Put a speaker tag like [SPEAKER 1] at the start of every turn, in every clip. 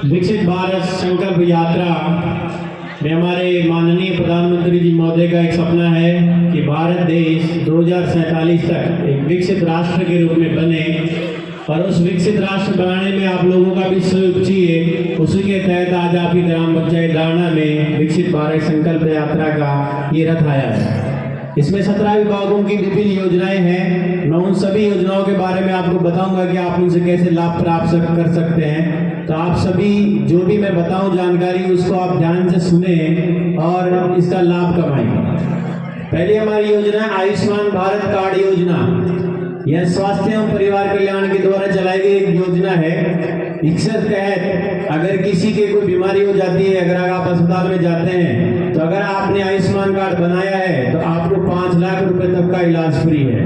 [SPEAKER 1] विकसित भारत संकल्प यात्रा में हमारे माननीय प्रधानमंत्री जी महोदय का एक सपना है कि भारत देश 2047 तक एक विकसित राष्ट्र के रूप में बने, और उस विकसित राष्ट्र बनाने में आप लोगों का भी सहयोग चाहिए। उसी के तहत आज आपकी ग्राम पंचायत दारणा में विकसित भारत संकल्प यात्रा का ये रथ आया है। इसमें 17 विभागों की विभिन्न योजनाएं हैं। मैं उन सभी योजनाओं के बारे में आपको बताऊंगा कि आप उनसे कैसे लाभ प्राप्त कर सकते हैं। तो आप सभी जो भी मैं बताऊं जानकारी, उसको आप ध्यान से सुने और इसका लाभ कमाएं। पहली हमारी योजना है आयुष्मान भारत कार्ड योजना। यह स्वास्थ्य एवं परिवार कल्याण के द्वारा चलाई गई एक योजना है। इसके तहत अगर किसी के कोई बीमारी हो जाती है, अगर आप अस्पताल में जाते हैं, तो अगर आपने आयुष्मान कार्ड बनाया है तो आपको 5 लाख रुपए तक का इलाज फ्री है।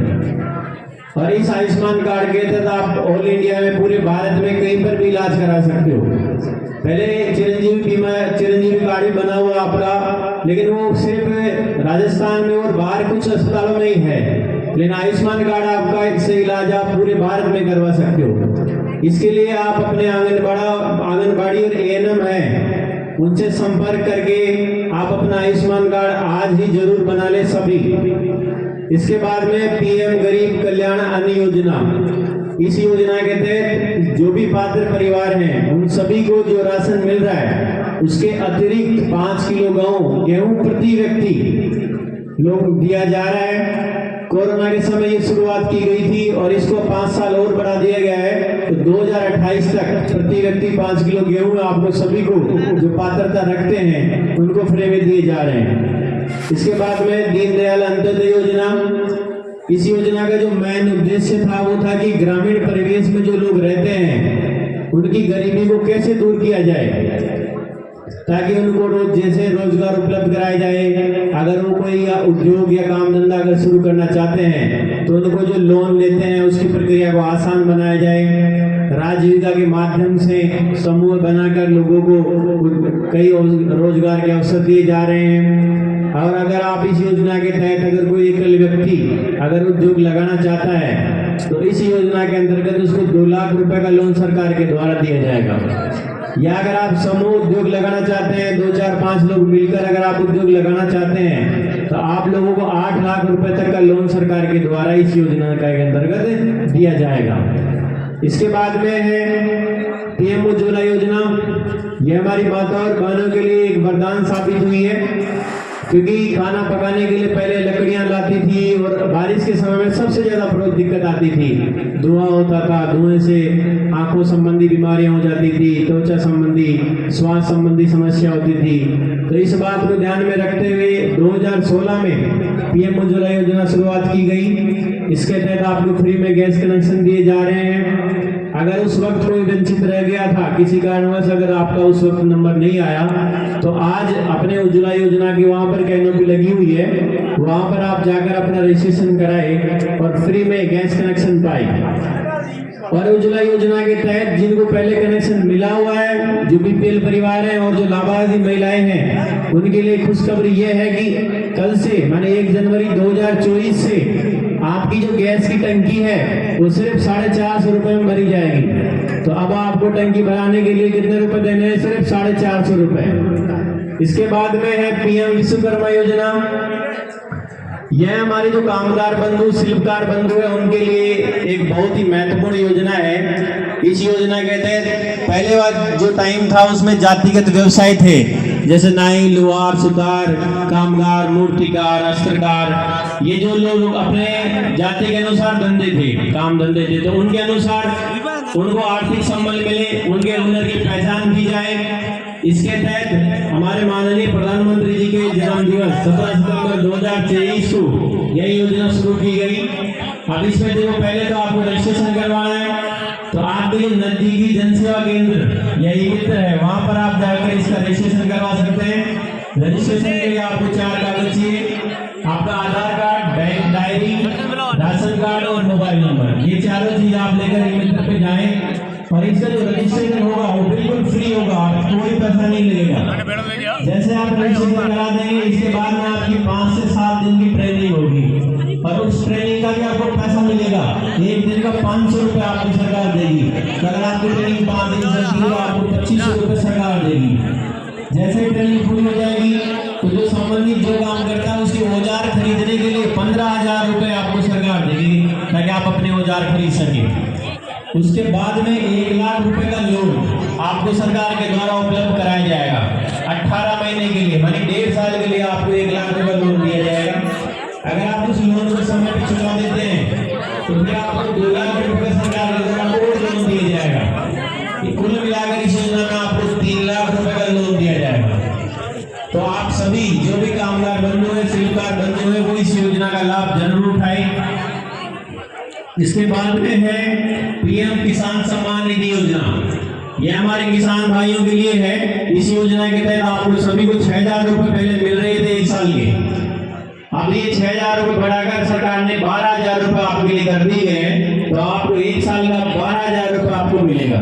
[SPEAKER 1] और इस आयुष्मान कार्ड के तहत आप ऑल इंडिया में, पूरे भारत में कहीं पर भी इलाज करा सकते हो। पहले चिरंजीवी कार्ड भी बना हुआ आपका, लेकिन वो सिर्फ राजस्थान में और बाहर कुछ अस्पतालों में ही है। लेकिन आयुष्मान कार्ड आपका, इससे इलाज आप पूरे भारत में करवा सकते हो। इसके लिए आप अपने आंगनबाड़ी और एएनएम है, उनसे संपर्क करके आप अपना आयुष्मान कार्ड आज ही जरूर बना ले सभी। इसके बाद में पीएम गरीब कल्याण अन्न योजना। इस योजना के तहत जो भी पात्र परिवार हैं, उन सभी को जो राशन मिल रहा है, उसके अतिरिक्त 5 किलो गेहूं प्रति व्यक्ति लोग दिया जा रहा है। कोरोना के समय ये शुरुआत की गई थी और इसको 5 साल और बढ़ा दिया गया है। तो 2028 तक प्रति व्यक्ति 5 किलो गेहूं आपको सभी को जो पात्रता रखते हैं उनको फ्री में दिए जा रहे हैं। इसके बाद में दीनदयाल अंत्योदय योजना। इस योजना का जो मेन उद्देश्य था वो था कि ग्रामीण परिवेश में जो लोग रहते हैं उनकी गरीबी को कैसे दूर किया जाए, ताकि उनको जैसे रोजगार उपलब्ध कराया जाए। अगर वो कोई उद्योग या काम धंधा अगर शुरू करना चाहते हैं तो उनको जो लोन लेते हैं उसकी प्रक्रिया को आसान बनाया जाए। राजीविका के माध्यम से समूह बनाकर लोगों को कई रोजगार के अवसर दिए जा रहे हैं। और अगर आप इस योजना के तहत अगर कोई एकल व्यक्ति अगर उद्योग लगाना चाहता है तो इस योजना के अंतर्गत उसको 2 लाख रुपए का लोन सरकार के द्वारा दिया जाएगा। या अगर आप समूह उद्योग लगाना चाहते हैं, 2, 4, 5 लोग मिलकर अगर आप उद्योग लगाना चाहते हैं, तो आप लोगों को 8 लाख रुपए तक का लोन सरकार के द्वारा इस योजना के अंतर्गत दिया जाएगा। इसके बाद में है पीएम उज्ज्वला योजना। यह हमारी माता और बहनों के लिए एक वरदान साबित हुई है, क्योंकि खाना पकाने के लिए पहले लकड़ियां लाती थी और बारिश के समय में सबसे ज्यादा बहुत दिक्कत आती थी। धुआं होता था, धुएं से आंखों संबंधी बीमारियां हो जाती थी, त्वचा संबंधी, श्वास संबंधी समस्या होती थी। तो इस बात को ध्यान में रखते हुए 2016 में पीएम उज्ज्वला योजना शुरुआत की गई। इसके तहत आपको फ्री में गैस कनेक्शन दिए जा रहे हैं। अगर उस वक्त कोई वंचित रह गया था किसी कारणवश, अगर आपका उस वक्त नंबर नहीं आया, तो आज अपने उज्ज्वला योजना की वहां पर कैनोपी लगी हुई है, वहां पर आप जाकर अपना रजिस्ट्रेशन कराए और फ्री में गैस कनेक्शन पाए। और उज्ज्वला योजना के तहत जिनको पहले कनेक्शन मिला हुआ है, जो बीपीएल परिवार हैं और जो लाभार्थी महिलाएं हैं, उनके लिए खुशखबरी यह है कि कल से माने 1 जनवरी 2024 से आपकी जो गैस की टंकी है वो सिर्फ 450 रुपए में भरी जाएगी। तो अब आपको टंकी भराने के लिए कितने रुपए देने हैं? सिर्फ 450 रुपए। इसके बाद में है पीएम विश्वकर्मा योजना। यह हमारे जो कामगार बंधु, शिल्पकार बंधु है, उनके लिए एक बहुत ही महत्वपूर्ण योजना है। इस योजना के तहत पहले बार जो टाइम था उसमें जातिगत व्यवसाय थे, जैसे नाई, लोहार, सुतार, कामगार, मूर्तिकार, अस्त्रकार, ये जो लोग अपने जाति के अनुसार धंधे थे, काम धंधे थे, तो उनके अनुसार उनको आर्थिक संबल मिले, उनके हुनर की पहचान की जाए। इसके तहत हमारे माननीय प्रधानमंत्री जी के जन्म दिवस 17 सितंबर 2023 को यह योजना शुरू की गई। अब इसमें देखो, पहले तो आपको रजिस्ट्रेशन करवाना है, तो आपके जो नजदीकी जनसेवा केंद्र या ई-मित्र है, वहां पर आप जाकर इसका रजिस्ट्रेशन करवा सकते हैं। रजिस्ट्रेशन के लिए आपको 4 कागज चाहिए, आपका Aadhaar card, bank diary, ration card और मोबाइल नंबर। ये चारों चीज आप लेकर ई-मित्र पे जाएं। और इसका जो रजिस्ट्रेशन होगा वो बिल्कुल फ्री होगा, कोई पैसा नहीं लगेगा। जैसे आप रजिस्ट्रेशन करा देंगे, इसके बाद में आपकी 5 से 7 दिन की ट्रेनिंग होगी और उस ट्रेनिंग का भी आपको पैसा मिलेगा।
[SPEAKER 2] एक दिन का 500 रुपये आपको सरकार देगी। अगर आपकी ट्रेनिंग 5 दिन चलती है तो आपको 2500 रुपये सरकार देगी। जैसे ट्रेनिंग पूरी हो जाएगी तो जो संबंधित जो काम करता है उसके औजार खरीदने के लिए 15,000 रुपये आपको सरकार देगी ताकि आप अपने औजार खरीद सकें। उसके बाद में 1 लाख रुपए का लोन आपको सरकार के द्वारा उपलब्ध कराया जाएगा 18 महीने के लिए, मानी 1.5 साल के लिए आपको 1 लाख रुपए लोन दिया जाएगा। अगर आप उस लोन को समय पर चुका देते हैं तो फिर आपको 2 लाख रुपए सरकार के द्वारा और लोन दिया जाएगा। कुल मिलाकर इस योजना में आपको 3 लाख रुपए का लोन दिया जाएगा। तो आप सभी जो भी कामगार बंधु है, शिल्पकार बंधु है, वो इस योजना का लाभ जरूर उठाएं। इसके बाद में है पीएम किसान सम्मान निधि योजना। यह हमारे किसान भाइयों के लिए है। इस योजना के तहत आपको सभी को 6,000 रुपए पहले मिल रहे थे 1 साल के। अब ये 6,000 रुपए बढ़ाकर सरकार ने 12,000 रुपए आपके लिए कर दिए हैं, तो आपको 1 साल का 12,000 रुपए आपको मिलेगा।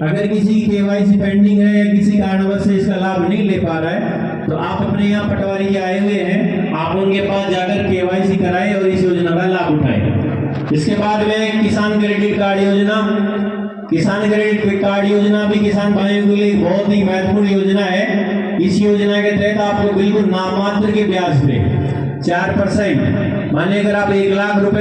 [SPEAKER 2] अगर किसी केवाईसी पेंडिंग है या किसी कारणवश से इसका लाभ नहीं ले पा रहा है तो आप अपने यहाँ पटवारी के आए हुए हैं, आप उनके पास जाकर केवाईसी कराएं और इस योजना का लाभ उठाएं। इसके बाद में किसान क्रेडिट कार्ड योजना। किसान क्रेडिट कार्ड योजना भी किसान भाइयों के लिए बहुत ही महत्वपूर्ण योजना है। इस योजना के तहत आपको बिल्कुल नामात्र के ब्याज पे 4%, माने अगर आप 1 लाख रुपए का